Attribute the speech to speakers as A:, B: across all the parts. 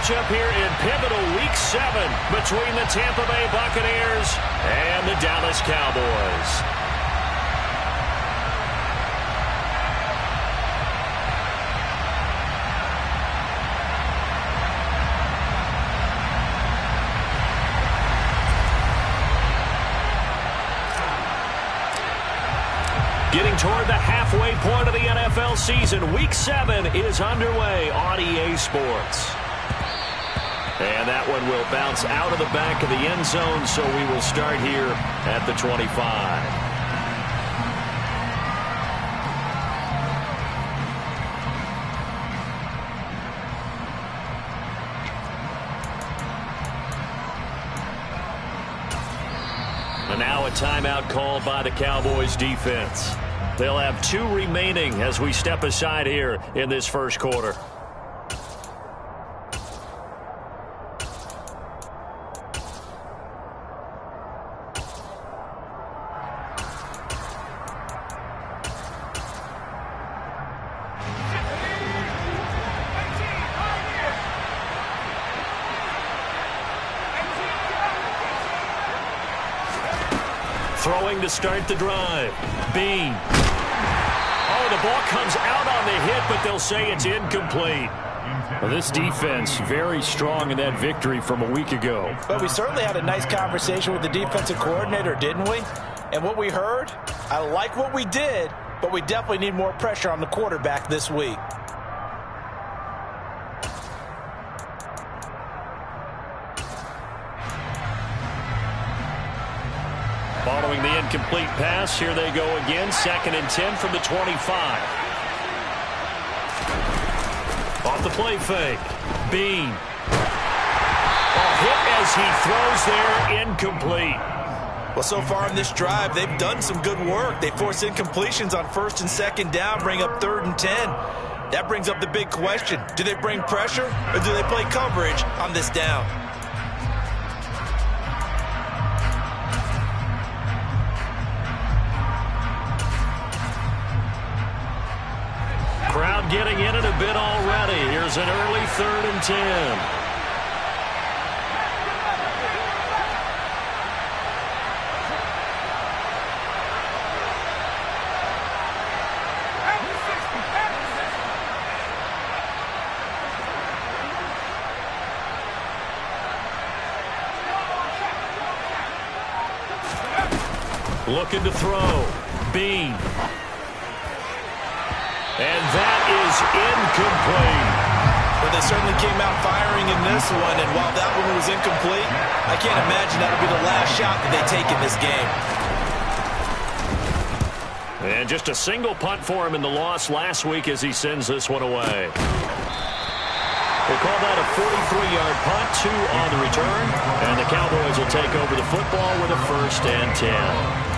A: matchup here in pivotal Week 7 between the Tampa Bay Buccaneers and the Dallas Cowboys. Getting toward the halfway point of the NFL season, Week 7 is underway on EA Sports. And that one will bounce out of the back of the end zone, so we will start here at the 25. And now a timeout called by the Cowboys defense. They'll have 2 remaining as we step aside here in this first quarter. Throwing to start the drive. Bean. Oh, the ball comes out on the hit, but they'll say it's incomplete.
B: Well, this defense very strong in that victory from a week ago.
C: But we certainly had a nice conversation with the defensive coordinator, didn't we? And what we heard, I like what we did, but we definitely need more pressure on the quarterback this week.
A: Following the incomplete pass, here they go again. 2nd and 10 from the 25. Off the play fake. Bean. Hit as he throws there, incomplete.
C: Well, so far in this drive, they've done some good work. They force incompletions on 1st and 2nd down, bring up 3rd and 10. That brings up the big question. Do they bring pressure or do they play coverage on this down?
A: Crowd getting in it a bit already. Here's an early 3rd and 10. Looking to throw. Bean. And that is incomplete.
C: Well, they certainly came out firing in this one, and while that one was incomplete, I can't imagine that'll be the last shot that they take in this game.
A: And just a single punt for him in the loss last week as he sends this one away. We'll call that a 43-yard punt, 2 on the return, and the Cowboys will take over the football with a 1st and 10.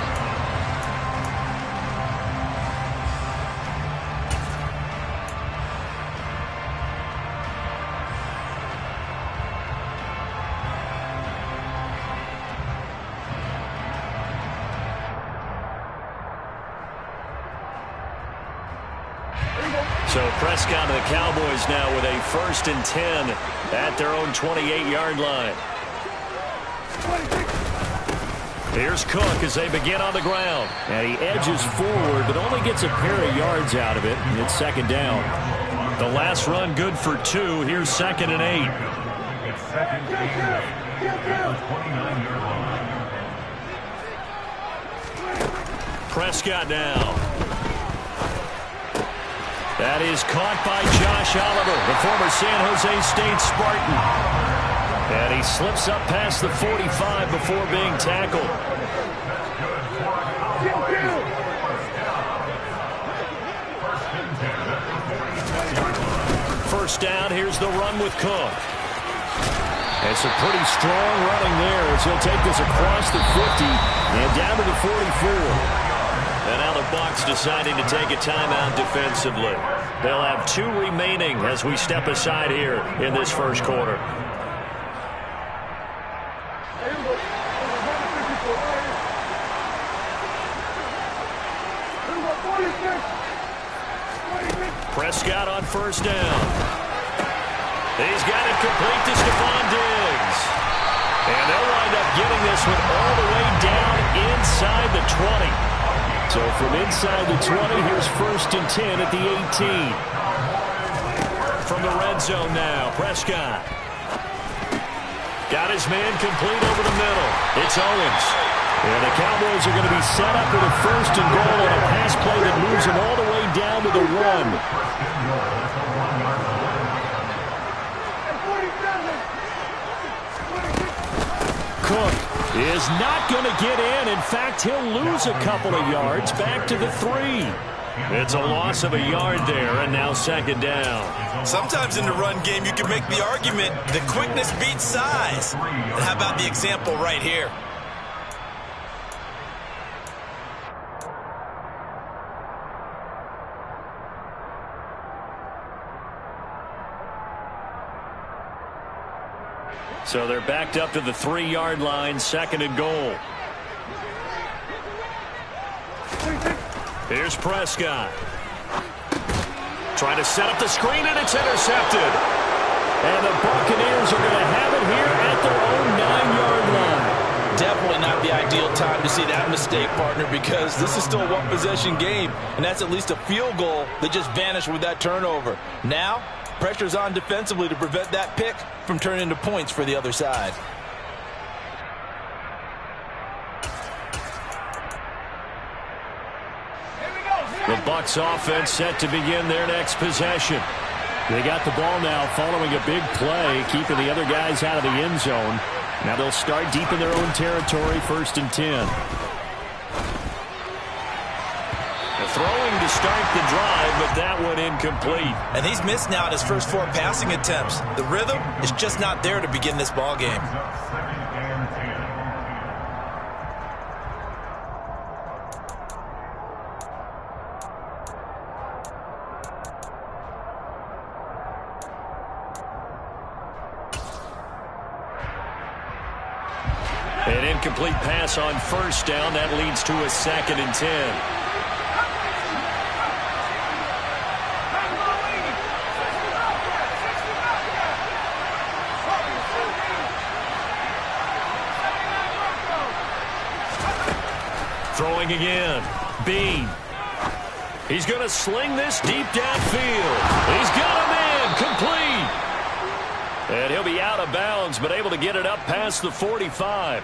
A: So Prescott and the Cowboys now with a 1st and 10 at their own 28-yard line. Here's Cook as they begin on the ground. And he edges forward, but only gets a pair of yards out of it. And it's 2nd down. The last run good for 2. Here's 2nd and 8.
D: It's 2nd and 8 at the 29-yard line.
A: Prescott now. That is caught by Josh Oliver, the former San Jose State Spartan. And he slips up past the 45 before being tackled. First down, here's the run with Cook. It's a pretty strong running there as he'll take this across the 50 and down to the 44. And now the Bucs deciding to take a timeout defensively. They'll have 2 remaining as we step aside here in this first quarter. Prescott on 1st down. He's got it complete
B: this one all the way down inside the 20. So from inside the 20, here's 1st and 10 at the 18. From the red zone now, Prescott. Got his man complete over the middle. It's Owens. And the Cowboys are going to be set up with a 1st and goal on a pass play that moves them all the way down to the 1. Cook is not going to get in. In fact, he'll lose a couple of yards back to the 3. It's a loss of a yard there, and now 2nd down.
C: Sometimes in the run game, you can make the argument the quickness beats size. And how about the example right here?
B: So they're backed up to the 3-yard line, 2nd and goal. Here's Prescott. Trying to set up the screen, and it's intercepted. And the Buccaneers are going to have it here at their own 9-yard line.
C: Definitely not the ideal time to see that mistake, partner, because this is still a one-possession game, and that's at least a field goal that just vanished with that turnover. Now, pressure's on defensively to prevent that pick from turning into points for the other side.
B: The Bucs offense set to begin their next possession. They got the ball now following a big play, keeping the other guys out of the end zone. Now they'll start deep in their own territory, 1st and 10. Throwing to start the drive, but that one incomplete.
C: And he's missed now in his first 4 passing attempts. The rhythm is just not there to begin this ball game.
B: An incomplete pass on 1st down. That leads to a 2nd and 10. Throwing again. Bean. He's going to sling this deep downfield. He's got him in. Complete. And he'll be out of bounds, but able to get it up past the 45.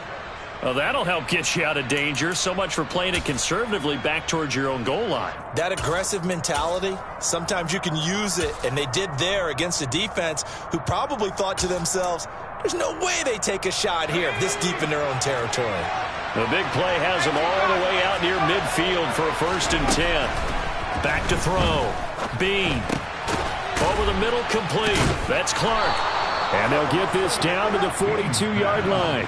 B: Well, that'll help get you out of danger. So much for playing it conservatively back towards your own goal line.
C: That aggressive mentality, sometimes you can use it, and they did there against a defense who probably thought to themselves, there's no way they take a shot here this deep in their own territory.
B: The big play has them all the way out near midfield for a 1st and 10. Back to throw. Bean. Over the middle, complete. That's Clark. And they'll get this down to the 42-yard line.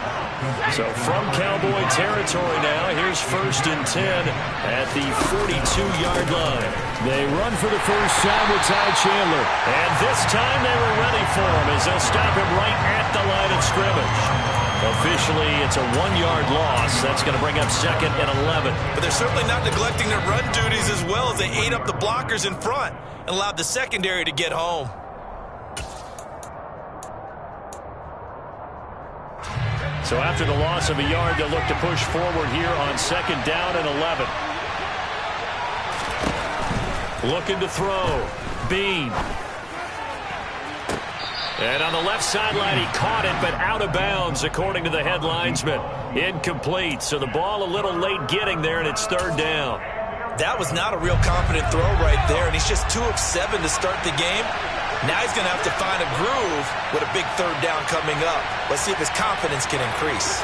B: So from Cowboy territory now, here's 1st and 10 at the 42-yard line. They run for the first time with Ty Chandler. And this time they were ready for him as they'll stop him right at the line of scrimmage. Officially, it's a 1-yard loss. That's going to bring up 2nd and 11.
C: But they're certainly not neglecting their run duties as well as they ate up the blockers in front and allowed the secondary to get home.
B: So after the loss of a yard, they'll look to push forward here on 2nd down and 11. Looking to throw. Bean. And on the left sideline, he caught it, but out of bounds, according to the head linesman. Incomplete, so the ball a little late getting there, and it's 3rd down.
C: That was not a real confident throw right there, and he's just 2 of 7 to start the game. Now he's going to have to find a groove with a big 3rd down coming up. Let's see if his confidence can increase.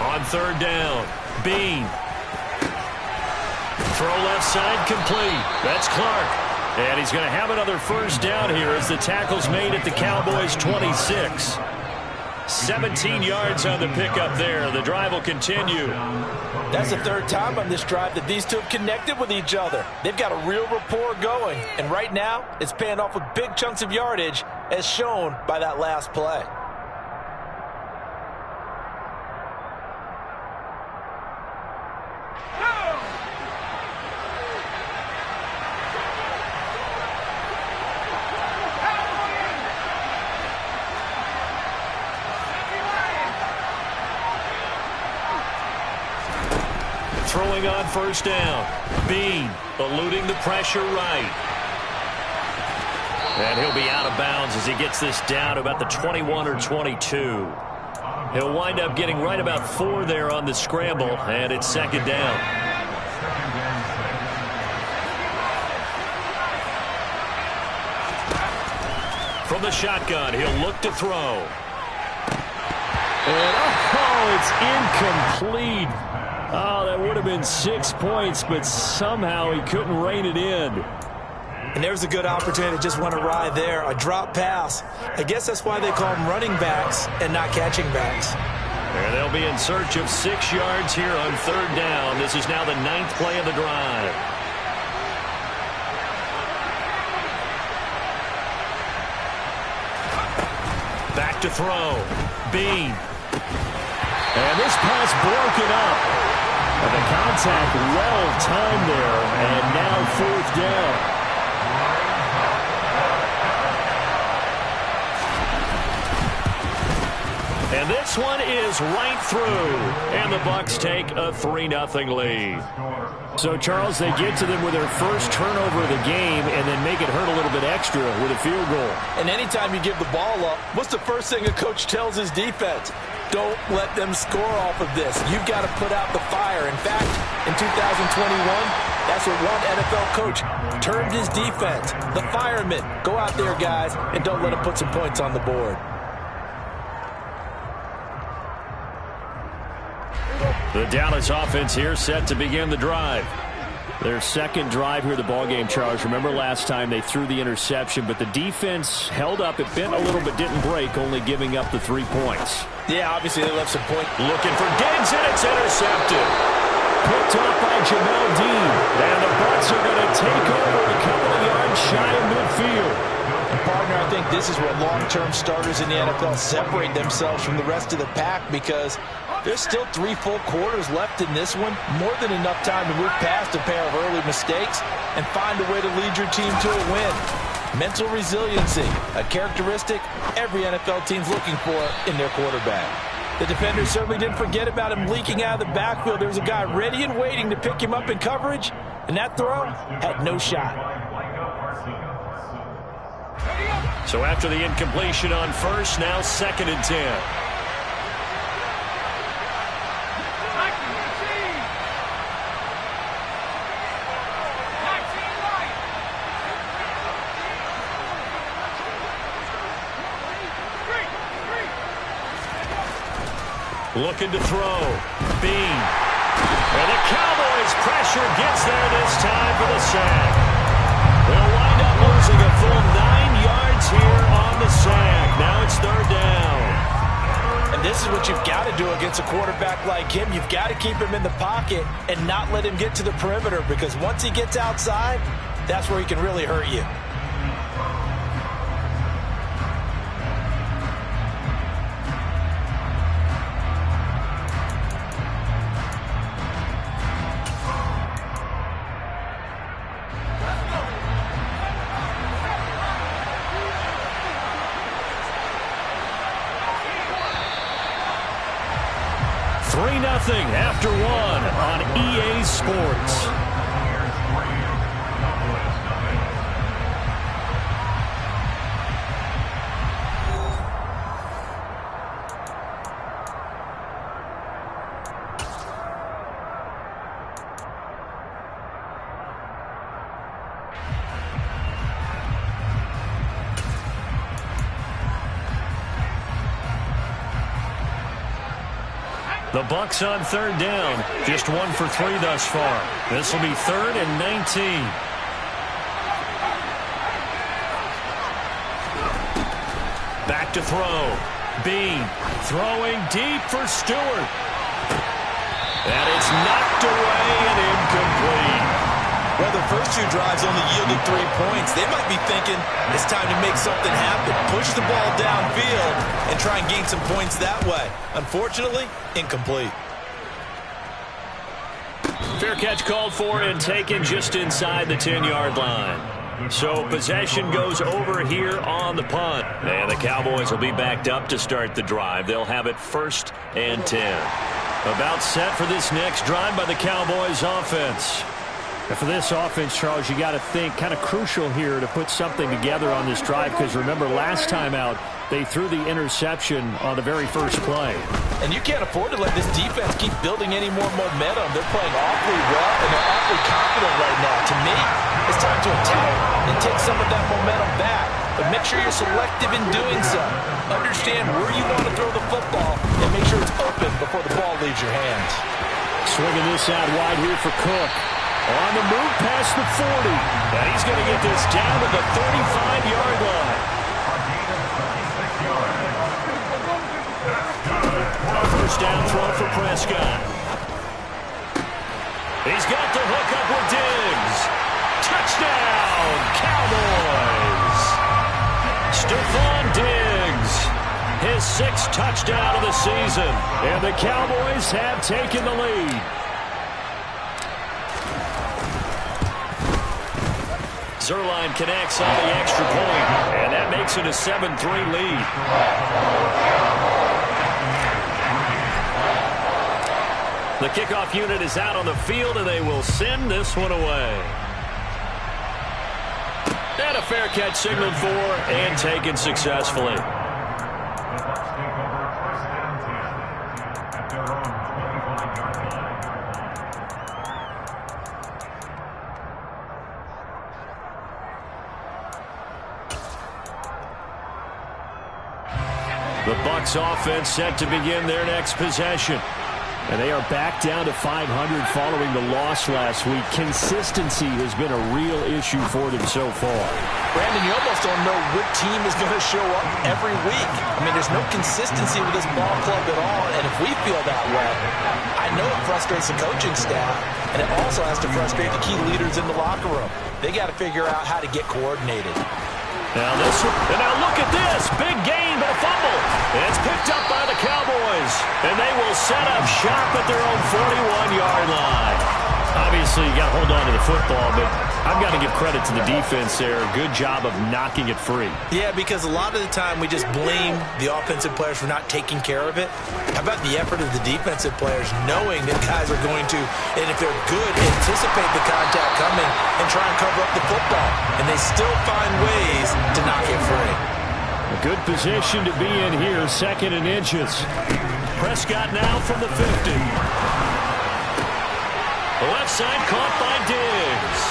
B: On 3rd down, Bean. Throw left side, complete. That's Clark. And he's going to have another 1st down here as the tackle's made at the Cowboys' 26. 17 yards on the pickup there. The drive will continue.
C: That's the 3rd time on this drive that these two have connected with each other. They've got a real rapport going. And right now, it's paying off with big chunks of yardage, as shown by that last play.
B: throwing on first down. Bean eluding the pressure right. And he'll be out of bounds as he gets this down to about the 21 or 22. He'll wind up getting right about 4 there on the scramble, and it's second down. From the shotgun, he'll look to throw. And, it's incomplete. Oh, that would have been 6 points, but somehow he couldn't rein it in.
C: And there's a good opportunity to just want to ride there. A drop pass. I guess that's why they call them running backs and not catching backs.
B: And they'll be in search of 6 yards here on third down. This is now the 9th play of the drive. Back to throw. Bean. And this pass broken up. And the contact well timed there. And now fourth down. And this one is right through. And the Bucs take a 3-0 lead. So, Charles, they get to them with their first turnover of the game and then make it hurt a little bit extra with a field goal.
C: And anytime you give the ball up, what's the first thing a coach tells his defense? Don't let them score off of this. You've got to put out the fire. In fact, in 2021, that's what one NFL coach termed his defense. The firemen. Go out there, guys, and don't let them put some points on the board.
B: The Dallas offense here set to begin the drive. Their second drive here of the ballgame, Charles. Remember last time they threw the interception, but the defense held up. It bent a little but didn't break, only giving up the 3 points.
C: Yeah, obviously they left some point.
B: Looking for Diggs, and it's intercepted. Picked off by Jamel Dean. And the Bucs are going to take over a couple of yards shy of midfield.
C: And partner, I think this is where long-term starters in the NFL separate themselves from the rest of the pack, because there's still 3 full quarters left in this one. More than enough time to move past a pair of early mistakes and find a way to lead your team to a win. Mental resiliency, a characteristic every NFL team's looking for in their quarterback. The defenders certainly didn't forget about him leaking out of the backfield. There was a guy ready and waiting to pick him up in coverage, and that throw had no shot.
B: So after the incompletion on first, now 2nd and 10. Looking to throw. Bean. And the Cowboys pressure gets there this time for the sack. They'll wind up losing a full 9 yards here on the sack. Now it's third down.
C: And this is what you've got to do against a quarterback like him. You've got to keep him in the pocket and not let him get to the perimeter, because once he gets outside, that's where he can really hurt you.
B: After 1 on EA Sports. The Bucs on third down. Just 1 for 3 thus far. This will be 3rd and 19. Back to throw. Bean throwing deep for Stewart. And it's knocked away and incomplete.
C: Well, the first 2 drives only yielded 3 points. They might be thinking it's time to make something happen. Push the ball downfield and try and gain some points that way. Unfortunately, incomplete.
B: Fair catch called for and taken just inside the 10-yard line. So possession goes over here on the punt. And the Cowboys will be backed up to start the drive. They'll have it 1st and 10. About set for this next drive by the Cowboys offense.
A: And for this offense, Charles, you got to think kind of crucial here to put something together on this drive, because remember last time out they threw the interception on the very first play.
C: And you can't afford to let this defense keep building any more momentum. They're playing awfully well, and they're awfully confident right now. To me, it's time to attack and take some of that momentum back. But make sure you're selective in doing so. Understand where you want to throw the football and make sure it's open before the ball leaves your hands.
A: Swinging this out wide here for Cook.
B: On the move past the 40. And he's going to get this down to the 35-yard line. First down throw for Prescott. He's got the hook up with Diggs. Touchdown, Cowboys. Stephon Diggs, his 6th touchdown of the season.
A: And the Cowboys have taken the lead.
B: Zerline connects on the extra point, and that makes it a 7-3 lead. The kickoff unit is out on the field, and they will send this one away. And a fair catch signaled for and taken successfully. The Bucs offense set to begin their next possession.
A: And they are back down to 500 following the loss last week. Consistency has been a real issue for them so far.
C: Brandon, you almost don't know what team is going to show up every week. I mean, there's no consistency with this ball club at all, and if we feel that way, I know it frustrates the coaching staff, and it also has to frustrate the key leaders in the locker room. They got to figure out how to get coordinated.
B: Now look at this. Big gain, but a fumble. And it's picked up by the Cowboys. And they will set up shop at their own 41-yard line.
A: Obviously, you got to hold on to the football, but I've got to give credit to the defense there. Good job of knocking it free.
C: Yeah, because a lot of the time we just blame the offensive players for not taking care of it. How about the effort of the defensive players knowing that guys are going to, and if they're good, anticipate the contact coming and try and cover up the football. And they still find ways to knock it free.
A: A good position to be in here, 2nd and inches.
B: Prescott now from the 50. The left side caught by Diggs.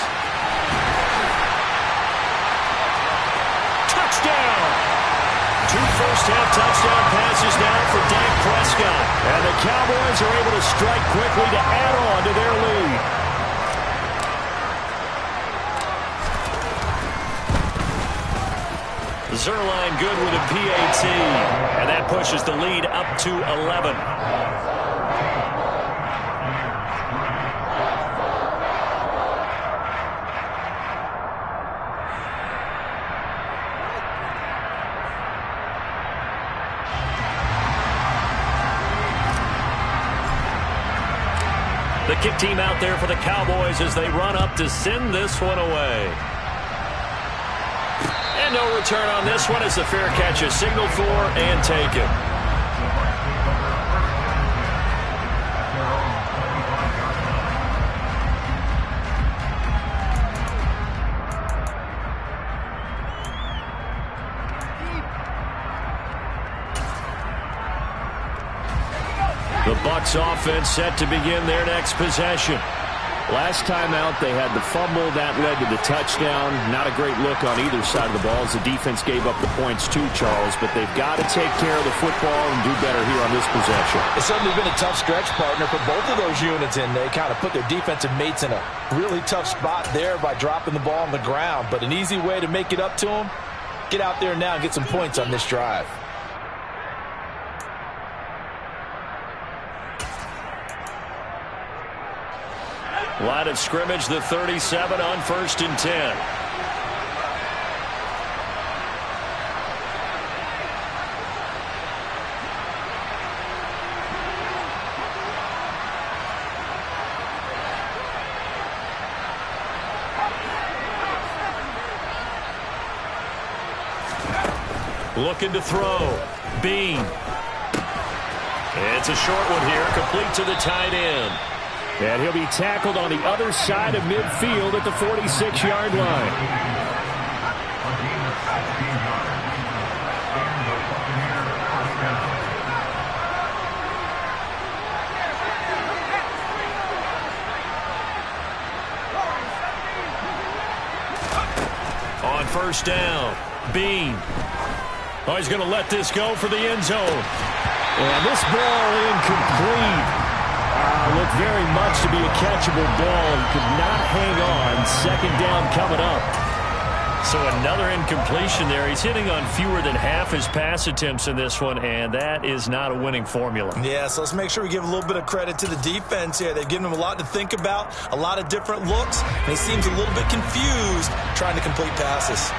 B: Touchdown! 2 first-half touchdown passes now for Dak Prescott.
A: And the Cowboys are able to strike quickly to add on to their lead.
B: Zerline good with a PAT. And that pushes the lead up to 11. The kick team out there for the Cowboys as they run up to send this one away. And no return on this one as the fair catch is signaled for and taken. The Bucs offense set to begin their next possession.
A: Last time out, they had the fumble. That led to the touchdown. Not a great look on either side of the ball as the defense gave up the points too, Charles. But they've got to take care of the football and do better here on this possession.
C: It's certainly been a tough stretch, partner, for both of those units, and they kind of put their defensive mates in a really tough spot there by dropping the ball on the ground. But an easy way to make it up to them, get out there now and get some points on this drive.
B: Line of scrimmage, the 37 on 1st and 10. Looking to throw. Bean. It's a short one here, complete to the tight end.
A: And he'll be tackled on the other side of midfield at the 46-yard line.
B: On first down, Bean. Oh, he's going to let this go for the end zone.
A: And this ball incomplete. Looked very much to be a catchable ball. He could not hang on. Second down coming up.
B: So another incompletion there. He's hitting on fewer than half his pass attempts in this one, and that is not a winning formula.
C: Yeah, so let's make sure we give a little bit of credit to the defense here. They've given him a lot to think about, a lot of different looks, and he seems a little bit confused trying to complete passes.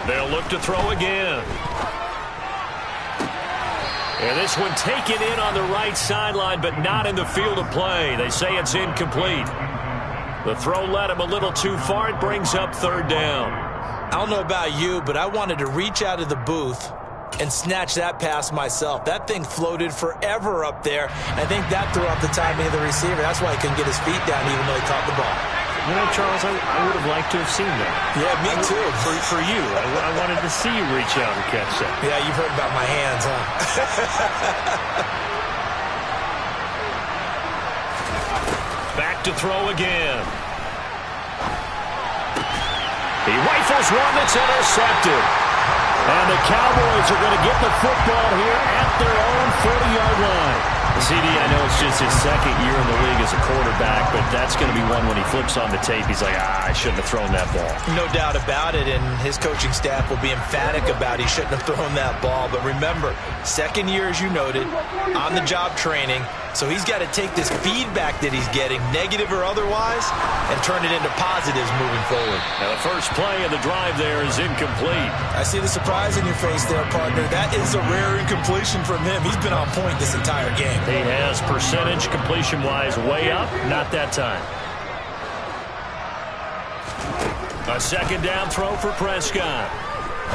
B: They'll look to throw again. And this one taken in on the right sideline, but not in the field of play. They say it's incomplete. The throw led him a little too far. It brings up third down.
C: I don't know about you, but I wanted to reach out of the booth and snatch that pass myself. That thing floated forever up there. I think that threw off the timing of the receiver. That's why he couldn't get his feet down even though he caught the ball.
B: You know, Charles, I would have liked to have seen that.
C: Yeah, me too.
B: For you. I wanted to see you reach out and catch that.
C: Yeah, you've heard about my hands, huh?
B: Back to throw again. He rifles one that's intercepted.
A: And the Cowboys are going to get the football here at their own 40-yard line.
B: CD, I know it's just his second year in the league as a quarterback, but that's going to be one when he flips on the tape. He's like, I shouldn't have thrown that ball.
C: No doubt about it, and his coaching staff will be emphatic about he shouldn't have thrown that ball. But remember, second year, as you noted, on-the-job training, so he's got to take this feedback that he's getting, negative or otherwise, and turn it into positives moving forward.
B: Now, the first play of the drive there is incomplete.
C: I see the surprise in your face there, partner. That is a rare incompletion from him. He's been on point this entire game.
B: He has percentage completion-wise way up. Not that time. A second down throw for Prescott.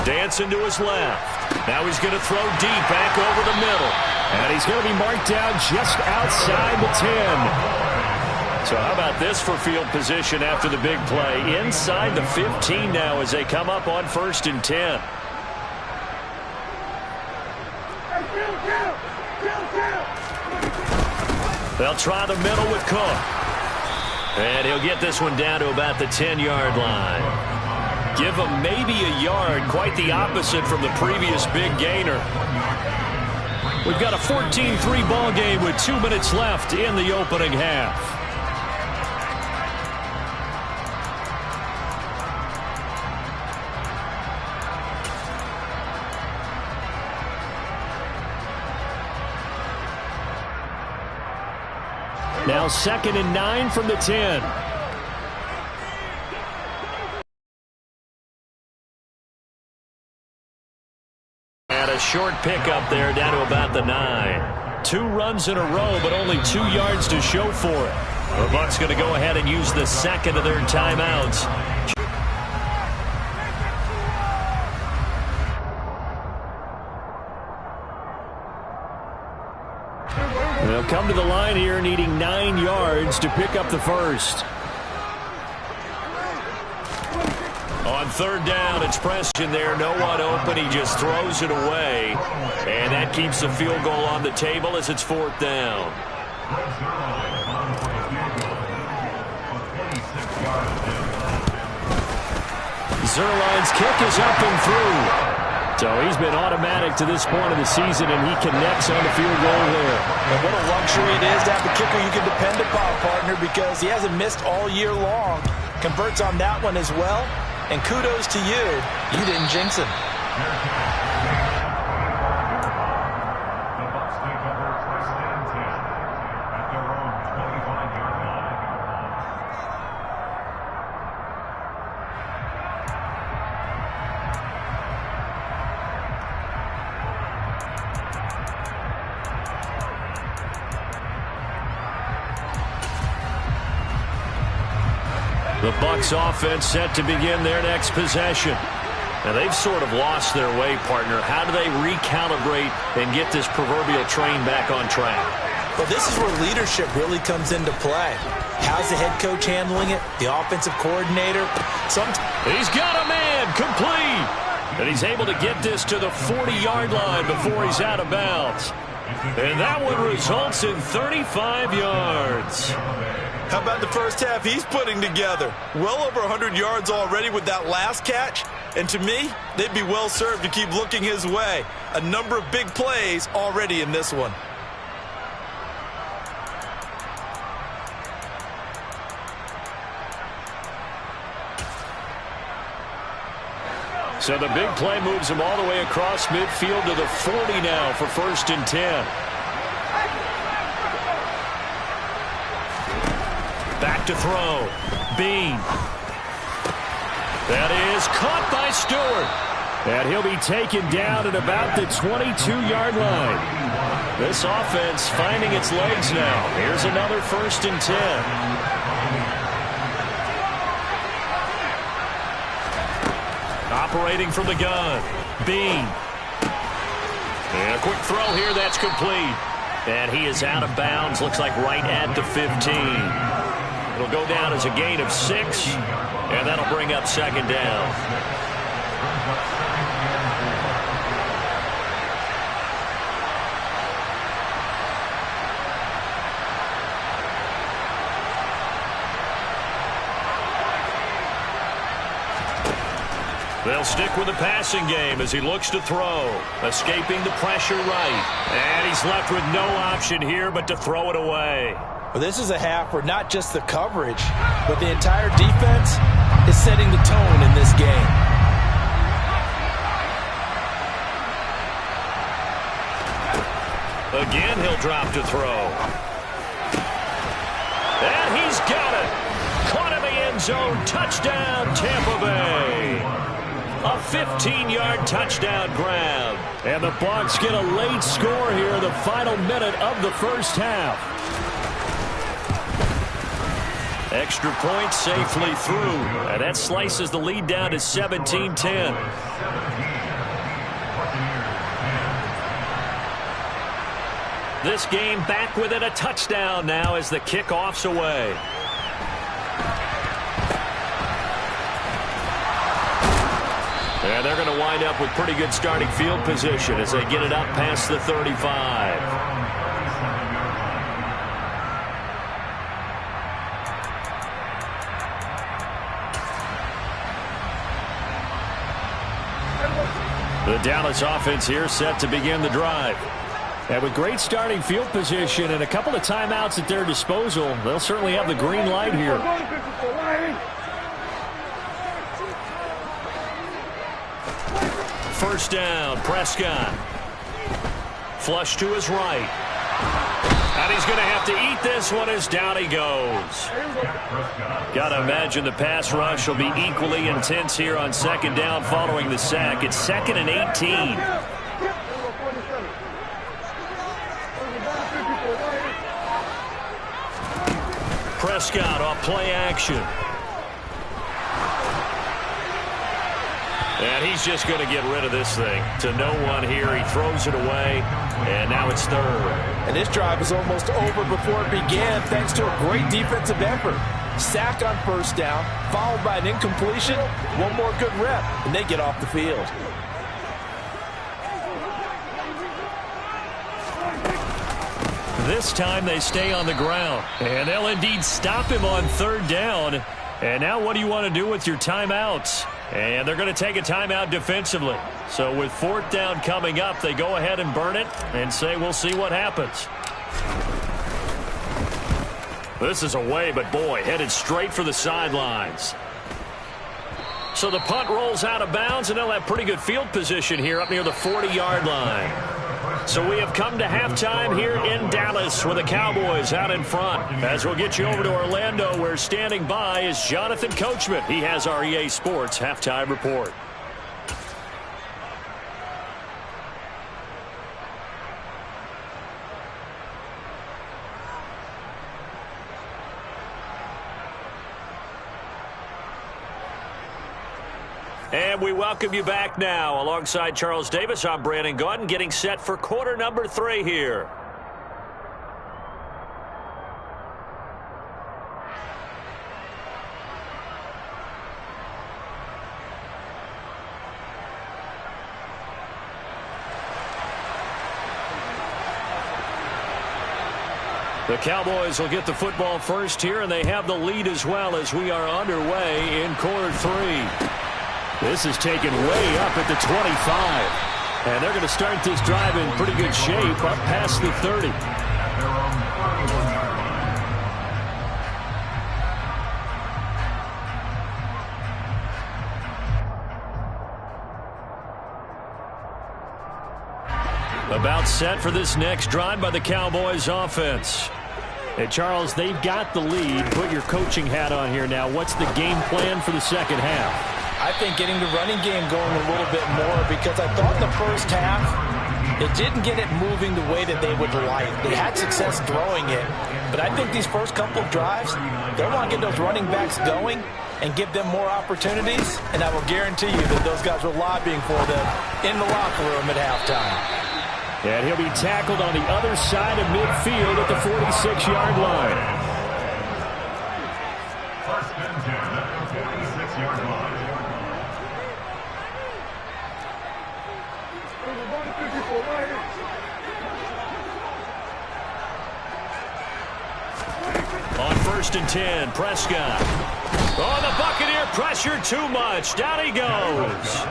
B: Dancing to his left. Now he's going to throw deep back over the middle.
A: And he's going to be marked down just outside the 10.
B: So how about this for field position after the big play? Inside the 15 now as they come up on 1st and 10. They'll try the middle with Cook. And he'll get this one down to about the 10-yard line. Give him maybe a yard, quite the opposite from the previous big gainer. We've got a 14-3 ball game with 2 minutes left in the opening half.
A: Now 2nd and 9 from the 10.
B: And a short pickup there down to about the 9. 2 runs in a row, but only 2 yards to show for it. The Bucs going to go ahead and use the second of their timeouts.
A: They'll come to the line here needing 9 yards to pick up the first.
B: On 3rd down, it's Preston there. No one open. He just throws it away. And that keeps the field goal on the table as it's 4th down.
A: Zerline's kick is up and through. So he's been automatic to this point of the season, and he connects on the field goal there.
C: And what a luxury it is to have a kicker you can depend upon, partner, because he hasn't missed all year long. Converts on that one as well. And kudos to you. You didn't jinx him.
B: The Bucs offense set to begin their next possession. Now, they've sort of lost their way, partner. How do they recalibrate and get this proverbial train back on track?
C: Well, this is where leadership really comes into play. How's the head coach handling it? The offensive coordinator?
B: He's got a man, complete. And he's able to get this to the 40-yard line before he's out of bounds. And that one results in 35 yards.
C: How about the first half he's putting together? Well over 100 yards already with that last catch. And to me, they'd be well served to keep looking his way. A number of big plays already in this one.
B: So the big play moves him all the way across midfield to the 40 now for 1st and 10. Back to throw. Bean. That is caught by Stewart. And he'll be taken down at about the 22-yard line. This offense finding its legs now. Here's another 1st and 10. Operating from the gun. Bean. And a quick throw here. That's complete. And he is out of bounds. Looks like right at the 15. It'll go down as a gain of 6. And that'll bring up 2nd down. They'll stick with the passing game as he looks to throw. Escaping the pressure right. And he's left with no option here but to throw it away.
C: Well, this is a half where not just the coverage, but the entire defense is setting the tone in this game.
B: Again, he'll drop to throw. And he's got it. Caught in the end zone. Touchdown, Tampa Bay. A 15-yard touchdown grab. And the Bucs get a late score here, the final minute of the first half. Extra point safely through. And that slices the lead down to 17-10. This game back within a touchdown now as the kickoff's away. And they're going to wind up with pretty good starting field position as they get it up past the 35. The Dallas offense here set to begin the drive. And with great starting field position and a couple of timeouts at their disposal, they'll certainly have the green light here. First down, Prescott. Flush to his right. And he's going to have to eat this one as down he goes. Got to imagine the pass rush will be equally intense here on 2nd down following the sack. It's 2nd and 18. Prescott off play action. And he's just going to get rid of this thing. To no one here. He throws it away. And now it's 3rd.
C: And this drive is almost over before it began thanks to a great defensive effort. Sack on 1st down, followed by an incompletion. One more good rep, and they get off the field.
B: This time they stay on the ground. And they'll indeed stop him on 3rd down. And now what do you want to do with your timeouts? And they're going to take a timeout defensively. So with 4th down coming up, they go ahead and burn it and say we'll see what happens. This is away, but boy, headed straight for the sidelines. So the punt rolls out of bounds, and they'll have pretty good field position here up near the 40-yard line. So we have come to halftime here in Dallas with the Cowboys out in front. As we'll get you over to Orlando, where standing by is Jonathan Coachman. He has our EA Sports halftime report. And we welcome you back now. Alongside Charles Davis, I'm Brandon Gaudin, getting set for quarter number 3 here. The Cowboys will get the football first here, and they have the lead as well as we are underway in quarter 3. This is taken way up at the 25. And they're going to start this drive in pretty good shape up past the 30. About set for this next drive by the Cowboys offense. Hey, Charles, they've got the lead. Put your coaching hat on here now. What's the game plan for the second half?
C: I think getting the running game going a little bit more, because I thought in the first half it didn't get it moving the way that they would like. They had success throwing it, but I think these first couple of drives, they want to get those running backs going and give them more opportunities, and I will guarantee you that those guys were lobbying for them in the locker room at halftime.
B: And he'll be tackled on the other side of midfield at the 46-yard line.
D: First and 10 at the 46-yard line.
B: On first and 10, Prescott. Oh, the Buccaneer pressure too much. Down he goes.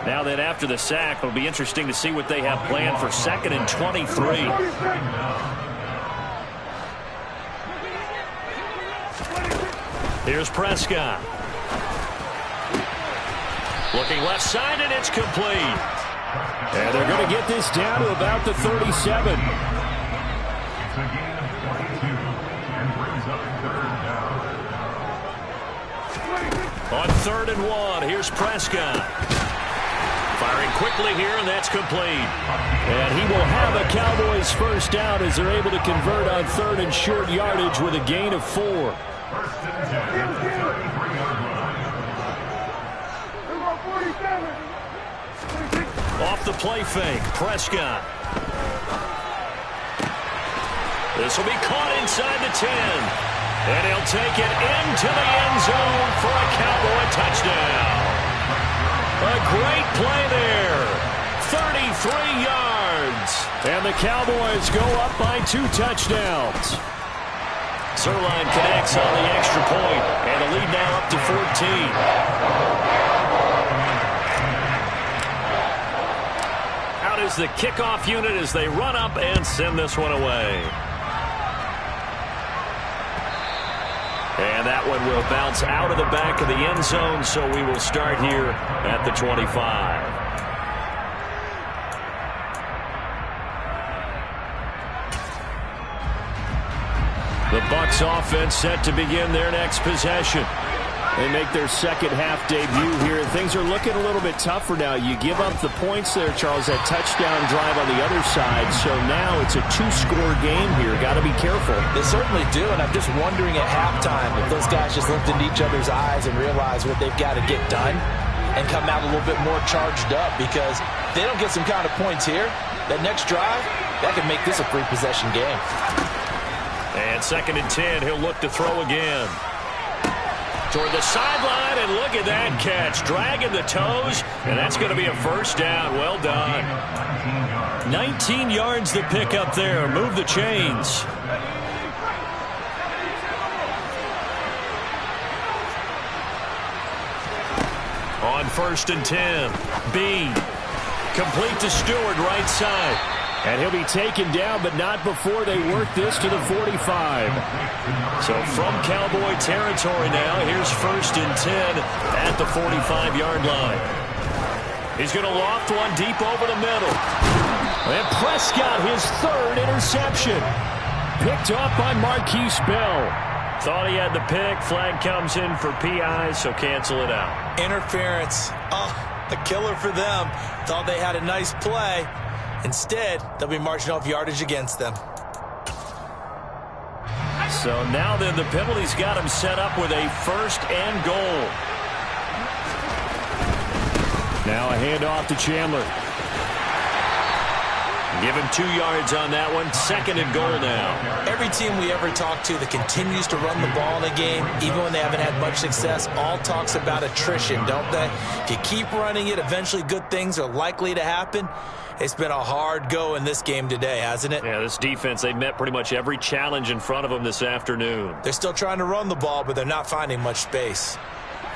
B: Now then, after the sack, it'll be interesting to see what they have planned for second and 23. Here's Prescott. Looking left side, and it's complete. And they're going to get this down to about the 37.
D: It's a gain of 22 and brings up third down.
B: On 3rd and 1, here's Prescott. Firing quickly here, and that's complete. And he will have a Cowboys first down as they're able to convert on 3rd and short yardage with a gain of 4.
D: First and 10 at the 33-yard line.
B: Off the play fake, Prescott. This will be caught inside the 10. And he'll take it into the end zone for a Cowboy touchdown. A great play there. 33 yards. And the Cowboys go up by 2 touchdowns. Zerline connects on the extra point, and the lead now up to 14. Out is the kickoff unit as they run up and send this one away. And that one will bounce out of the back of the end zone, so we will start here at the 25. The Bucs offense set to begin their next possession. They make their second half debut here, and things are looking a little bit tougher now. You give up the points there, Charles, that touchdown drive on the other side, so now it's a 2-score game here. Got to be careful.
C: They certainly do, and I'm just wondering at halftime if those guys just looked into each other's eyes and realized what they've got to get done and come out a little bit more charged up, because if they don't get some kind of points here, that next drive, that could make this a 3-possession game.
B: And 2nd and 10, he'll look to throw again. Toward the sideline, and look at that catch. Dragging the toes, and that's going to be a first down. Well done. 19 yards to pick up there. Move the chains. On 1st and 10, Bean. Complete to Stewart, right side. And he'll be taken down, but not before they work this to the 45. So from Cowboy territory now, here's 1st and 10 at the 45-yard line. He's going to loft one deep over the middle. And Prescott, his 3rd interception. Picked off by Marquise Bell. Thought he had the pick. Flag comes in for PI, so cancel it out.
C: Interference. Oh, a killer for them. Thought they had a nice play. Instead, they'll be marching off yardage against them.
B: So now then, the penalty's got him set up with a 1st and goal. Now a handoff to Chandler. Give him 2 yards on that one. 2nd and goal now.
C: Every team we ever talk to that continues to run the ball in a game, even when they haven't had much success, all talks about attrition, don't they? If you keep running it, eventually good things are likely to happen. It's been a hard go in this game today, hasn't it?
B: Yeah, this defense, they've met pretty much every challenge in front of them this afternoon.
C: They're still trying to run the ball, but they're not finding much space.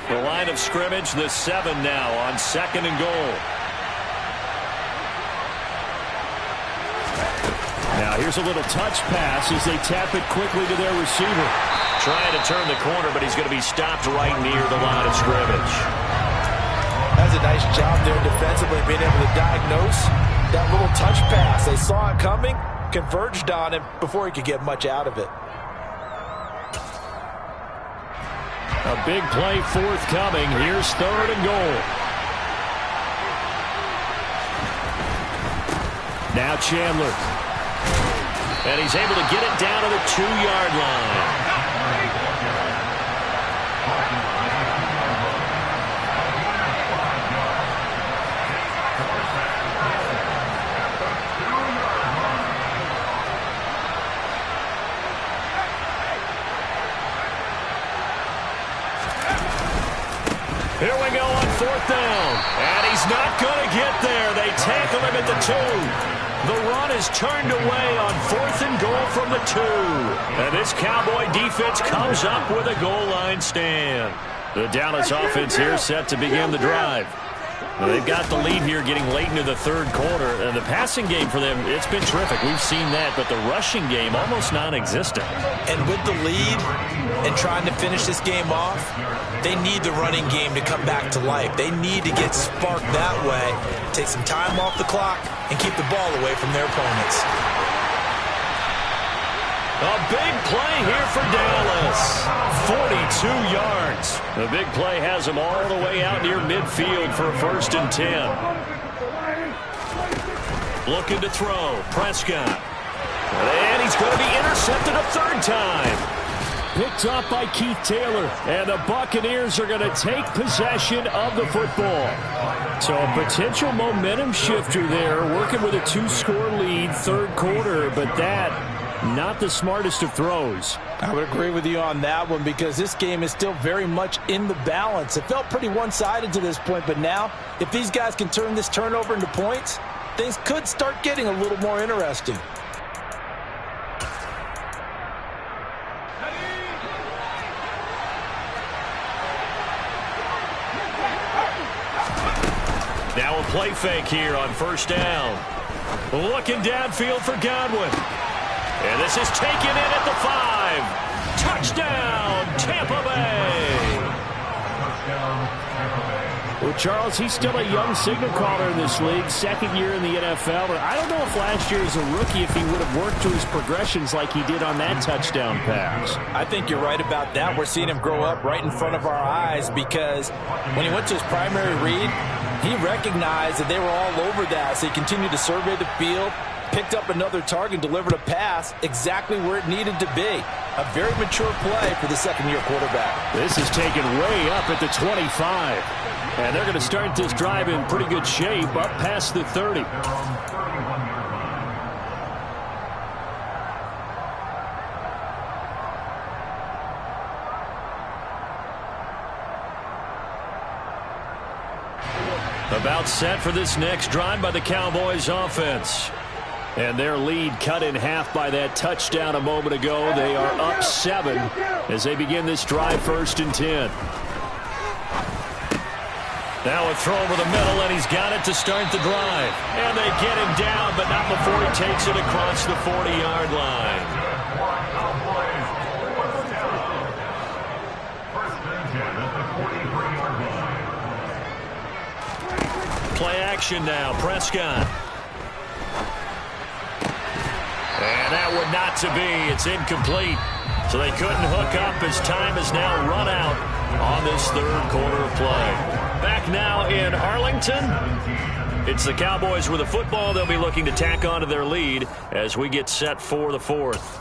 B: The line of scrimmage, the 7 now on 2nd and goal. Now here's a little touch pass as they tap it quickly to their receiver.
A: Trying to turn the corner, but he's going to be stopped right near the line of scrimmage.
C: That's a nice job there defensively, being able to diagnose that little touch pass. They saw it coming, converged on him before he could get much out of it.
B: A big play forthcoming. Here's 3rd and goal. Now Chandler.
A: And he's able to get it down to the 2-yard line. Here we go on 4th down. And he's not going to get there. They tackle him at the 2. The run is turned away on 4th and goal from the 2. And this Cowboy defense comes up with a goal line stand.
B: The Dallas offense here set to begin the drive. Well, they've got the lead here getting late into the 3rd quarter. And the passing game for them, it's been terrific. We've seen that, but the rushing game almost non-existent.
C: And with the lead and trying to finish this game off, they need the running game to come back to life. They need to get sparked that way, take some time off the clock, and keep the ball away from their opponents.
A: A big play here for Dallas. 42 yards.
B: The big play has them all the way out near midfield for a 1st and 10.
A: Looking to throw. Prescott. And he's going to be intercepted a 3rd time.
B: Picked up by Keith Taylor. And the Buccaneers are going to take possession of the football. So a potential momentum shifter there, working with a 2-score lead, 3rd quarter, but that not the smartest of throws.
C: I would agree with you on that one because this game is still very much in the balance. It felt pretty one-sided to this point, but now if these guys can turn this turnover into points, things could start getting a little more interesting.
A: Now a play fake here on 1st down. Looking downfield for Godwin. And this is taken in at the 5. Touchdown, Tampa Bay.
B: Well, Charles, he's still a young signal caller in this league, 2nd year in the NFL. But I don't know if last year as a rookie, if he would have worked through his progressions like he did on that touchdown pass.
C: I think you're right about that. We're seeing him grow up right in front of our eyes because when he went to his primary read, he recognized that they were all over that, so he continued to survey the field, picked up another target, delivered a pass exactly where it needed to be. A very mature play for the 2nd-year quarterback.
B: This is taken way up at the 25. And they're going to start this drive in pretty good shape, up past the 30. About set for this next drive by the Cowboys offense. And their lead cut in half by that touchdown a moment ago. They are up 7 as they begin this drive 1st and 10.
A: Now a throw over the middle, and he's got it to start the drive. And they get him down, but not before he takes it across the 40-yard line. Play action now, Prescott. And that would not to be. It's incomplete. So they couldn't hook up as time has now run out on this 3rd quarter of play. Back now in Arlington. It's the Cowboys with the football. They'll be looking to tack on to their lead as we get set for the 4th.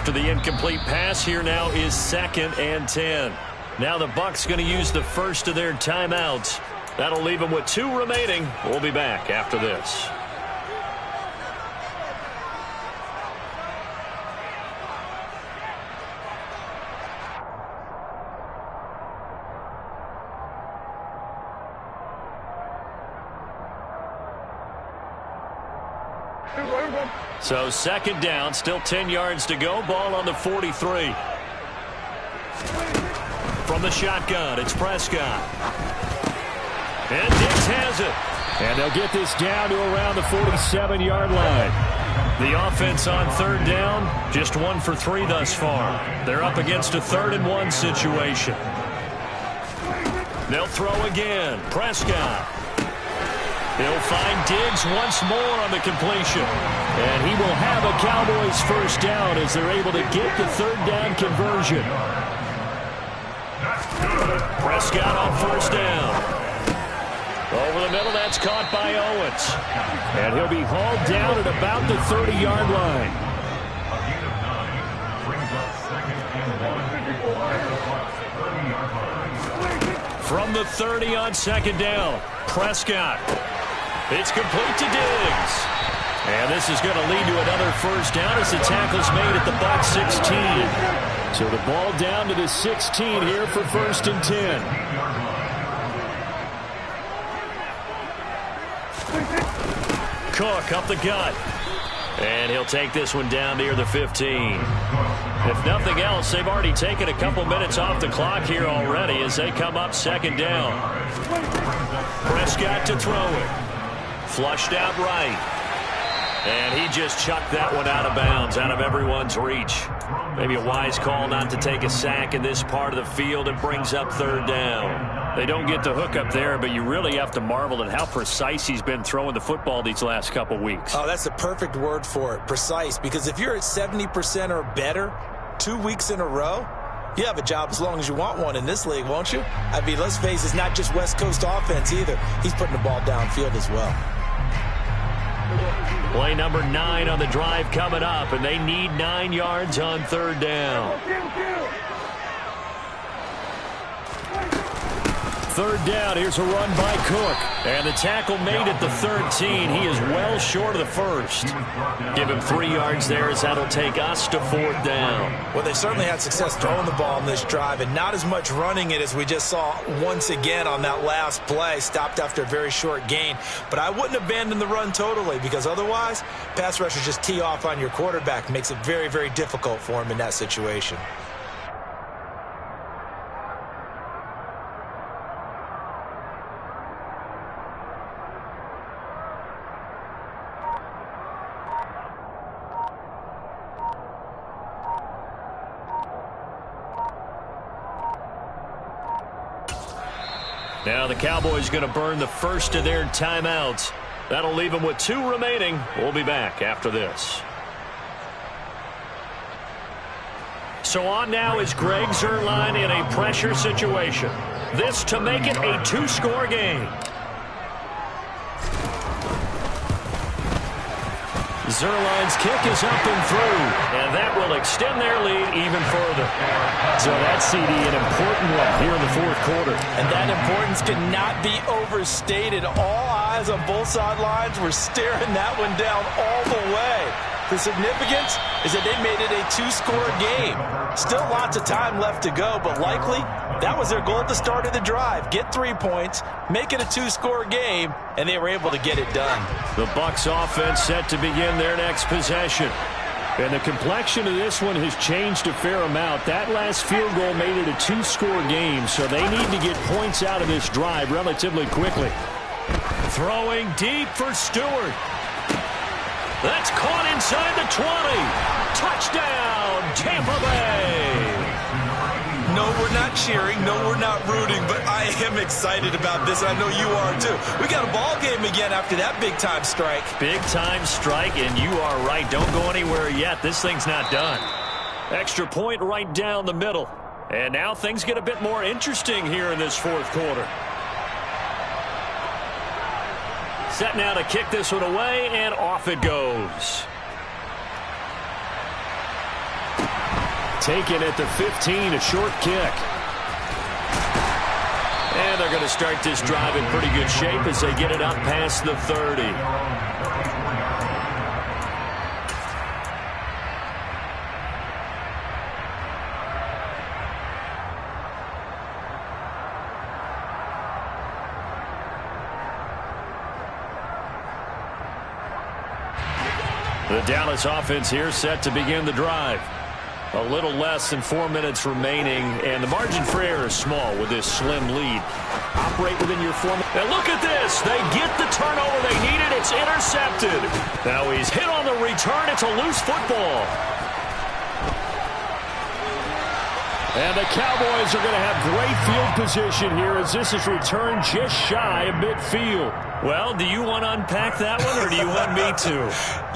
B: After the incomplete pass, here now is 2nd and 10. Now the Bucs going to use the first of their timeouts. That'll leave them with 2 remaining. We'll be back after this. So 2nd down, still 10 yards to go. Ball on the 43. From the shotgun, it's Prescott. And Diggs has it.
A: And they'll get this down to around the 47-yard line.
B: The offense on 3rd down, just 1 for 3 thus far. They're up against a 3rd and 1 situation. They'll throw again. Prescott. He'll find Diggs once more on the completion.
A: And he will have a Cowboys first down as they're able to get the 3rd down conversion.
B: Prescott on 1st down. Over the middle, that's caught by Owens.
A: And he'll be hauled down at about the 30-yard line.
D: A gain of 9 brings up 2nd and 1 at the Bucs 30-yard line.
B: From the 30 on 2nd down, Prescott. It's complete to Diggs. And this is going to lead to another first down as the tackle's made at the Bucs 16.
A: So the ball down to the 16 here for 1st and 10.
B: Cook up the gut. And he'll take this one down near the 15. If nothing else, they've already taken a couple minutes off the clock here already as they come up 2nd down. Prescott to throw it. Flushed out right. And he just chucked that one out of bounds, out of everyone's reach. Maybe a wise call not to take a sack in this part of the field. It brings up 3rd down.
A: They don't get the hook up there, but you really have to marvel at how precise he's been throwing the football these last couple weeks.
C: Oh, that's the perfect word for it, precise. Because if you're at 70% or better 2 weeks in a row, you have a job as long as you want one in this league, won't you? I mean, let's face it, it's not just West Coast offense either. He's putting the ball downfield as well.
B: Play number 9 on the drive coming up, and they need 9 yards on 3rd down.
A: 3rd down, here's a run by Cook.
B: And the tackle made at the 13. He is well short of the 1st. Give him 3 yards there as that'll take us to 4th down.
C: Well, they certainly had success throwing the ball in this drive and not as much running it as we just saw once again on that last play. Stopped after a very short gain. But I wouldn't abandon the run totally because otherwise, pass rushers just tee off on your quarterback. Makes it very, very difficult for him in that situation.
B: Now the Cowboys going to burn the first of their timeouts. That'll leave them with 2 remaining. We'll be back after this. So on now is Greg Zuerlein in a pressure situation. This to make it a 2-score game. Zuerlein's kick is up and through, and that will extend their lead even further.
A: So that CD, an important one here in the 4th quarter.
C: And that importance cannot be overstated. All eyes on both sidelines were staring that one down all the way. The significance is that they made it a 2-score game. Still lots of time left to go, but likely that was their goal at the start of the drive. Get 3 points, make it a 2-score game, and they were able to get it done.
B: The Bucs offense set to begin their next possession.
A: And the complexion of this one has changed a fair amount. That last field goal made it a 2-score game, so they need to get points out of this drive relatively quickly.
B: Throwing deep for Stewart. That's caught inside the 20. Touchdown, Tampa Bay.
C: No, we're not cheering. No, we're not rooting, but I am excited about this. I know you are too. We got a ball game again after that big-time strike.
B: Big-time strike, and you are right. Don't go anywhere yet. This thing's not done. Extra point right down the middle. And now things get a bit more interesting here in this 4th quarter. Set now to kick this one away, and off it goes. taken at the 15, a short kick. And they're going to start this drive in pretty good shape as they get it up past the 30. The Dallas offense here set to begin the drive. A little less than 4 minutes remaining, and the margin for error is small with this slim lead. Operate within your 4 minutes. And look at this. They get the turnover they needed. It's intercepted. Now he's hit on the return. It's a loose football. And the Cowboys are going to have great field position here as this is returned just shy of midfield. Well, do you want to unpack that one, or do you want me to?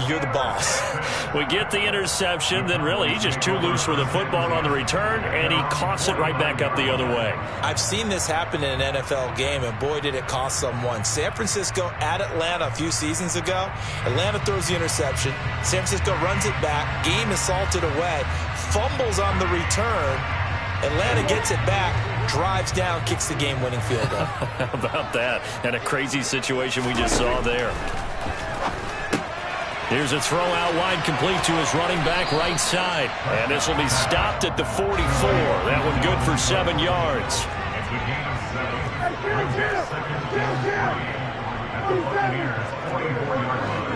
C: You're the boss.
B: We get the interception, then really he's just too loose with the football on the return, and he coughs it right back up the other way.
C: I've seen this happen in an NFL game, and boy, did it cost someone. San Francisco at Atlanta a few seasons ago. Atlanta throws the interception. San Francisco runs it back. Game is salted away. Fumbles on the return. Atlanta gets it back, drives down, kicks the game-winning field goal.
B: How about that? And a crazy situation we just saw there. Here's a throw out wide, complete to his running back right side. And this will be stopped at the 44. That one good for 7 yards.
D: It's a gain of 7. Second down 3 at the Buccaneers' 44-yard line.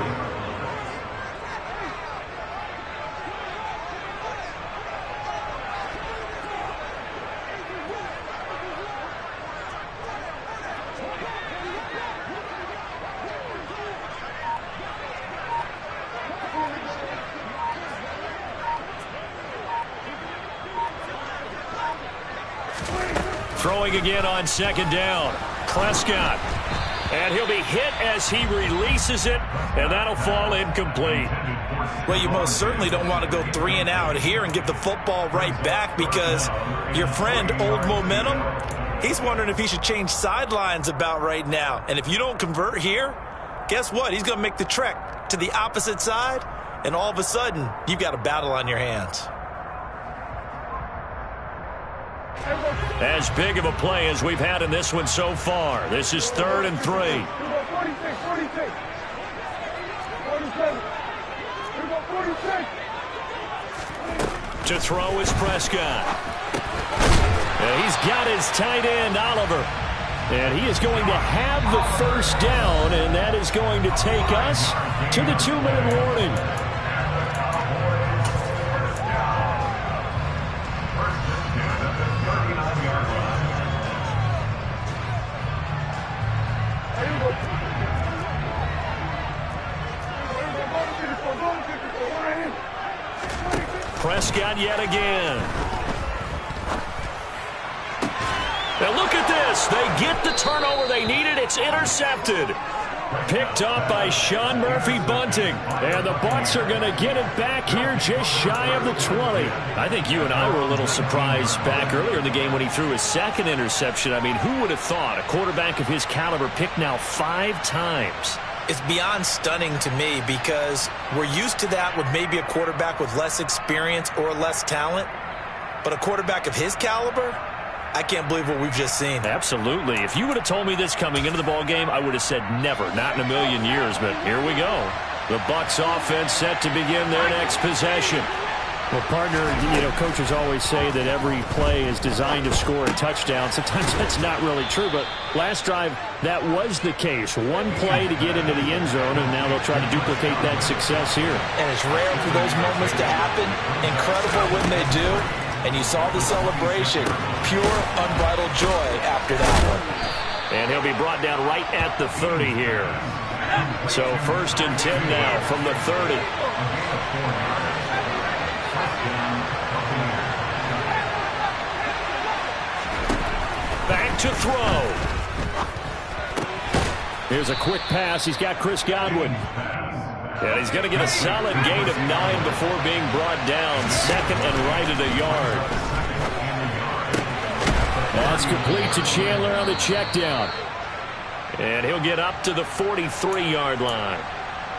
B: Throwing again on second down. Prescott. And he'll be hit as he releases it, and that'll fall incomplete.
C: Well, you most certainly don't want to go 3 and out here and give the football right back because your friend, Old Momentum, he's wondering if he should change sidelines about right now. And if you don't convert here, guess what? He's going to make the trek to the opposite side, and all of a sudden, you've got a battle on your hands.
B: As big of a play as we've had in this one so far. This is 3rd and 3. To throw is Prescott. And he's got his tight end, Oliver. And he is going to have the first down, and that is going to take us to the 2-minute warning. Prescott yet again. Now look at this. They get the turnover they needed. It's intercepted. Picked up by Sean Murphy-Bunting. And the Bucs are going to get it back here just shy of the 20. I think you and I were a little surprised back earlier in the game when he threw his second interception. I mean, who would have thought a quarterback of his caliber picked now 5 times?
C: It's beyond stunning to me because we're used to that with maybe a quarterback with less experience or less talent. But a quarterback of his caliber, I can't believe what we've just seen.
B: Absolutely. If you would have told me this coming into the ball game, I would have said never, not in a million years. But here we go. The Bucs offense set to begin their next possession.
E: Well, partner, you know, coaches always say that every play is designed to score a touchdown. Sometimes that's not really true, but last drive, that was the case. One play to get into the end zone, and now they'll try to duplicate that success here.
C: And it's rare for those moments to happen. Incredible when they do. And you saw the celebration. Pure, unbridled joy after that one.
B: And he'll be brought down right at the 30 here. So 1st and 10 now from the 30. Back to throw.
E: Here's a quick pass. He's got Chris Godwin.
B: And he's going to get a solid gain of 9 before being brought down. 2nd and right at a yard.
E: That's complete to Chandler on the check down.
B: And he'll get up to the 43-yard line.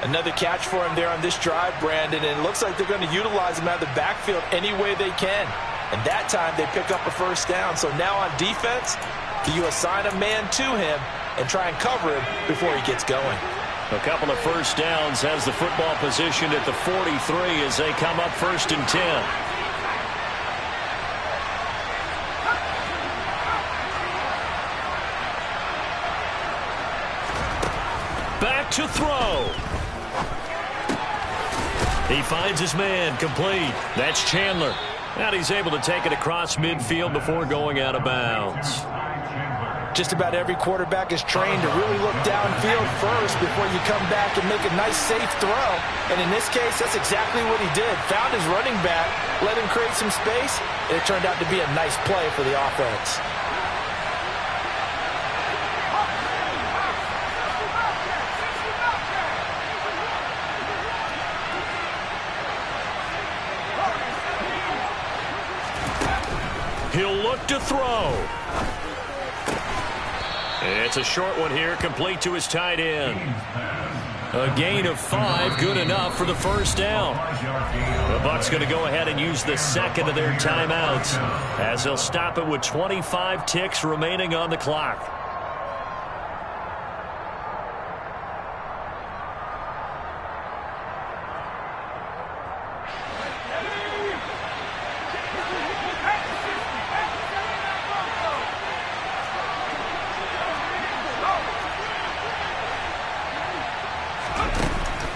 C: Another catch for him there on this drive, Brandon, and it looks like they're going to utilize him out of the backfield any way they can. And that time they pick up a first down. So now on defense, do you assign a man to him and try and cover him before he gets going?
B: A couple of first downs, has the football positioned at the 43 as they come up 1st and 10. Back to throw. He finds his man, complete. That's Chandler. And he's able to take it across midfield before going out of bounds.
C: Just about every quarterback is trained to really look downfield first before you come back and make a nice, safe throw. And in this case, that's exactly what he did. Found his running back, let him create some space, and it turned out to be a nice play for the offense.
B: He'll look to throw. It's a short one here, complete to his tight end. A gain of 5, good enough for the first down. The Bucs going to go ahead and use the second of their timeouts as they'll stop it with 25 ticks remaining on the clock.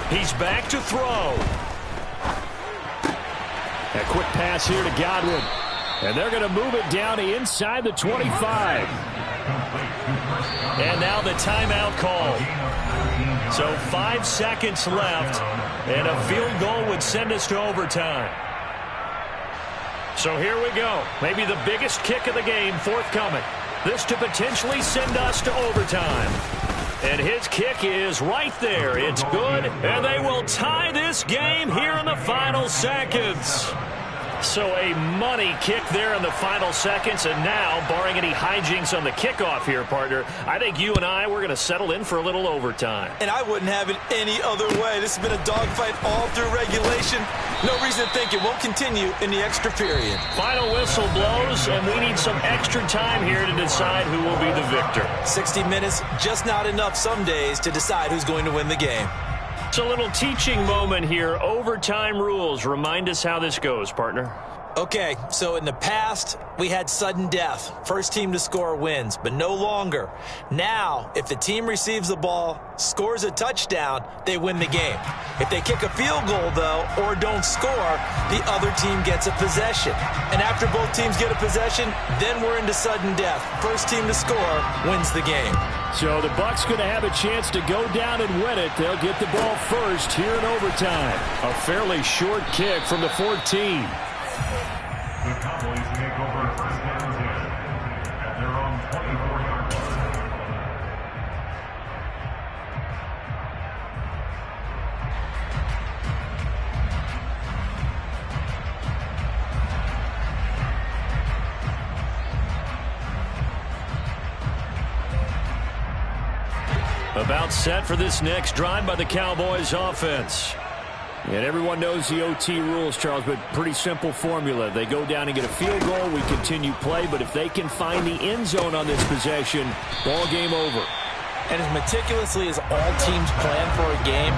B: He's back to throw.
E: A quick pass here to Godwin. And they're going to move it down to inside the 25.
B: And now the timeout call. So 5 seconds left, and a field goal would send us to overtime. So here we go. Maybe the biggest kick of the game forthcoming. This to potentially send us to overtime. And his kick is right there. It's good, and they will tie this game here in the final seconds. So a money kick there in the final seconds, and now, barring any hijinks on the kickoff here, partner, I think you and I, we're going to settle in for a little overtime.
C: And I wouldn't have it any other way. This has been a dogfight all through regulation. No reason to think it won't continue in the extra period.
B: Final whistle blows, and we need some extra time here to decide who will be the victor.
C: 60 minutes, just not enough some days to decide who's going to win the game.
B: It's a little teaching moment here. Overtime rules. Remind us how this goes, partner.
C: Okay, so in the past, we had sudden death. First team to score wins, but no longer. Now, if the team receives the ball, scores a touchdown, they win the game. If they kick a field goal, though, or don't score, the other team gets a possession. And after both teams get a possession, then we're into sudden death. First team to score wins the game.
E: So the Bucs going to have a chance to go down and win it. They'll get the ball first here in overtime. A fairly short kick from the 14.
D: The Cowboys take over 1st and 10 at their own 24-yard line.
B: About set for this next drive by the Cowboys offense.
E: And everyone knows the OT rules, Charles, but pretty simple formula. They go down and get a field goal, we continue play, but if they can find the end zone on this possession, ball game over.
C: And as meticulously as all teams plan for a game,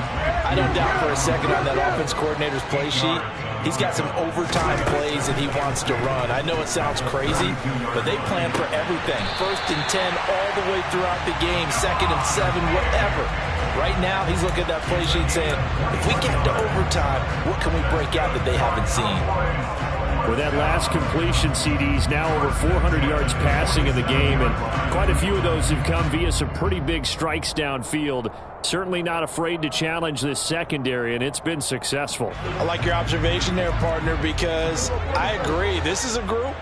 C: I don't doubt for a second on that offense coordinator's play sheet, he's got some overtime plays that he wants to run. I know it sounds crazy, but they plan for everything. 1st and 10 all the way throughout the game, 2nd and 7, whatever. Right now, he's looking at that play sheet saying, if we get to overtime, what can we break out that they haven't seen?
E: With that last completion, CD's now over 400 yards passing in the game, and quite a few of those have come via some pretty big strikes downfield. Certainly not afraid to challenge this secondary, and it's been successful.
C: I like your observation there, partner, because I agree. This is a group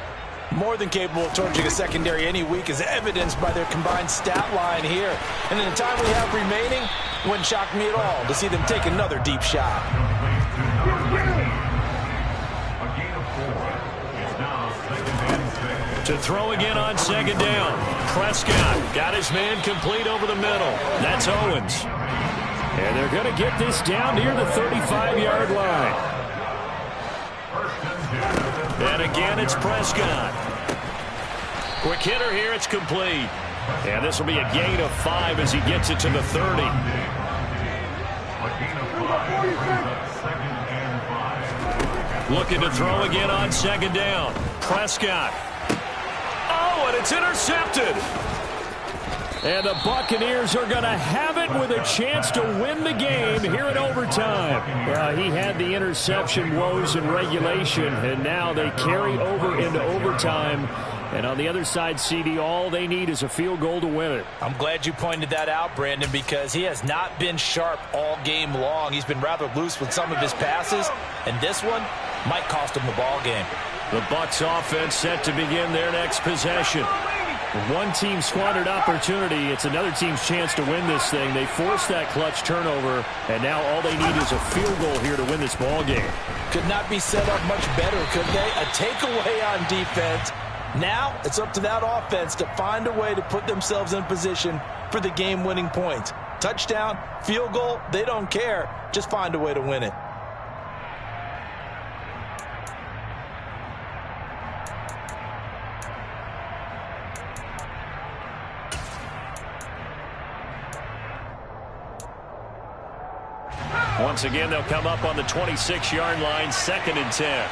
C: more than capable of torching a secondary any week, as evidenced by their combined stat line here. And in the time we have remaining, wouldn't shock me at all to see them take another deep shot.
B: To throw again on 2nd down. Prescott got his man complete over the middle. That's Owens.
E: And they're going to get this down near the 35-yard line.
B: And again, it's Prescott. Quick hitter here. It's complete. And this will be a gain of 5 as he gets it to the 30. Looking to throw again on second down. Prescott. Oh, and it's intercepted.
E: And the Buccaneers are going to have it with a chance to win the game here in overtime. He had the interception woes in regulation, and now they carry over into overtime. And on the other side, CD, all they need is a field goal to win it.
C: I'm glad you pointed that out, Brandon, because he has not been sharp all game long. He's been rather loose with some of his passes, and this one might cost him the ball game.
B: The Bucs offense set to begin their next possession.
E: One team squandered opportunity. It's another team's chance to win this thing. They forced that clutch turnover, and now all they need is a field goal here to win this ball game.
C: Could not be set up much better, could they? A takeaway on defense. Now it's up to that offense to find a way to put themselves in position for the game-winning points. Touchdown, field goal, they don't care. Just find a way to win it.
B: Once again, they'll come up on the 26-yard line, 2nd and 10.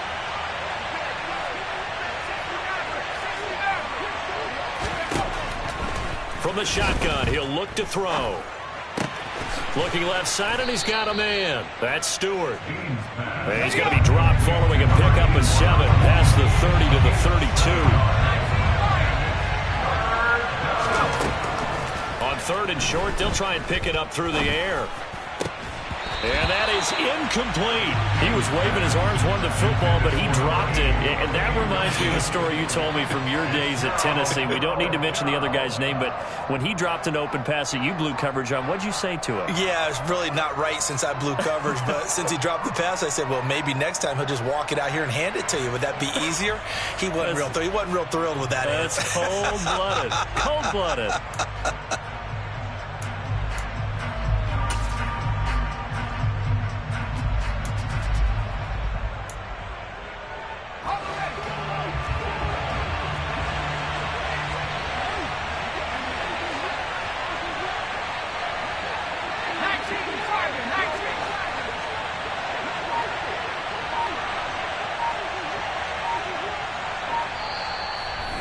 B: From the shotgun, he'll look to throw. Looking left side, and he's got a man. That's Stewart. And he's going to be dropped following a pickup of 7 past the 30 to the 32. On 3rd and short, they'll try and pick it up through the air. And that is incomplete. He was waving his arms, wanted the football, but he dropped it. And that reminds me of a story you told me from your days at Tennessee. We don't need to mention the other guy's name, but when he dropped an open pass that you blew coverage on, what'd you say to him?
C: Yeah, it's really not right since I blew coverage, but since he dropped the pass, I said, well, maybe next time he'll just walk it out here and hand it to you. Would that be easier? He wasn't real thrilled with that.
B: That's cold-blooded. Cold-blooded.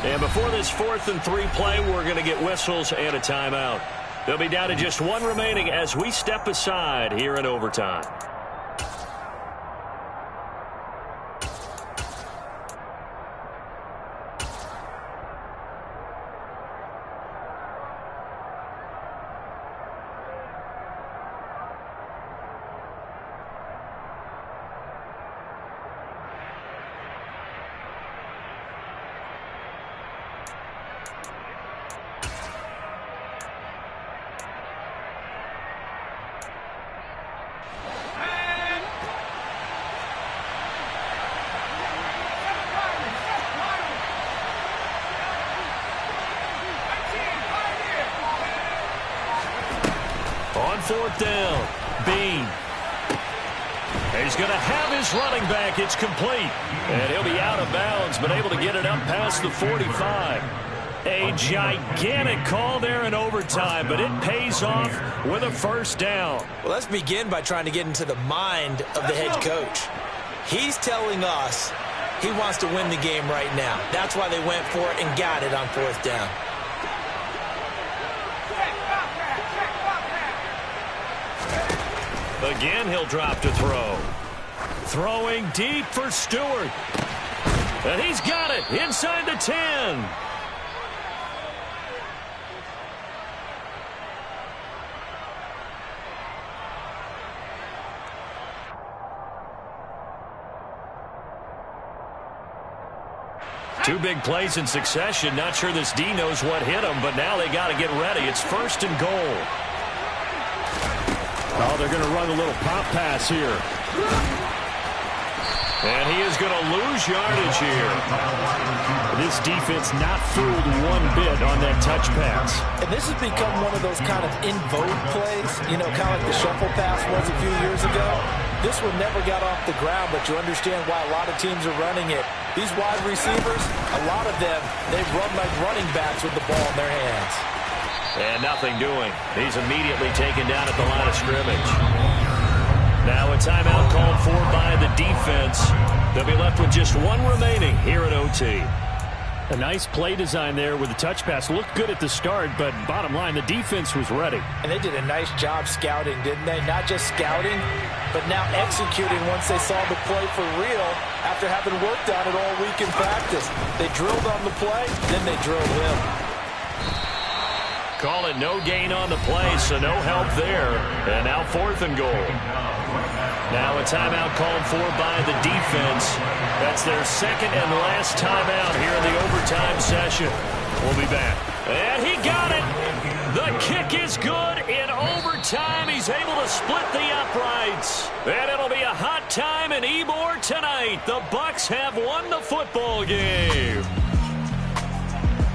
B: And before this 4th and 3 play, we're going to get whistles and a timeout. They'll be down to just 1 remaining as we step aside here in overtime. On 4th down, Bean. He's going to have his running back. It's complete. And he'll be out of bounds, but able to get it up past the 45. A gigantic call there in overtime, but it pays off with a 1st down.
C: Well, let's begin by trying to get into the mind of the head coach. He's telling us he wants to win the game right now. That's why they went for it and got it on 4th down.
B: Again, he'll drop to throw. Throwing deep for Stewart. And he's got it inside the 10. Two big plays in succession. Not sure this D knows what hit him, but now they got to get ready. It's 1st and goal.
E: Oh, they're going to run a little pop pass here.
B: And he is going to lose yardage here.
E: This defense not fooled one bit on that touch pass.
C: And this has become one of those kind of in vogue plays, you know, kind of like the shuffle pass was a few years ago. This one never got off the ground, but you understand why a lot of teams are running it. These wide receivers, a lot of them, they run like running backs with the ball in their hands.
B: And nothing doing. He's immediately taken down at the line of scrimmage. Now a timeout called for by the defense. They'll be left with just one remaining here at OT.
E: A nice play design there with the touch pass. Looked good at the start, but bottom line, the defense was ready.
C: And they did a nice job scouting, didn't they? Not just scouting, but now executing once they saw the play for real after having worked on it all week in practice. They drilled on the play, then they drilled him.
B: Call it no gain on the play, so no help there. And now 4th and goal. Now a timeout called for by the defense. That's their second and last timeout here in the overtime session. We'll be back. And he got it. The kick is good in overtime. He's able to split the uprights. And it'll be a hot time in Ybor tonight. The Bucs have won the football game.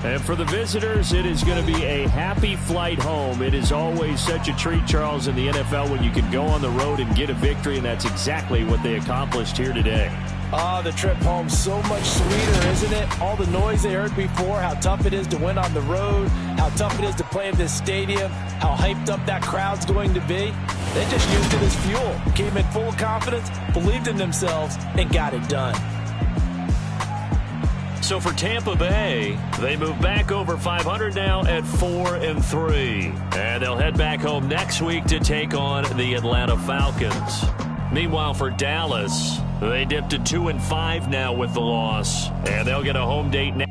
E: And for the visitors, it is going to be a happy flight home. It is always such a treat, Charles, in the NFL when you can go on the road and get a victory, and that's exactly what they accomplished here today.
C: Oh, the trip home so much sweeter, isn't it? All the noise they heard before, how tough it is to win on the road, how tough it is to play in this stadium, how hyped up that crowd's going to be. They just used it as fuel, came in full of confidence, believed in themselves, and got it done.
B: So for Tampa Bay, they move back over 500 now at 4-3. And they'll head back home next week to take on the Atlanta Falcons. Meanwhile, for Dallas, they dipped to 2-5 now with the loss. And they'll get a home date next.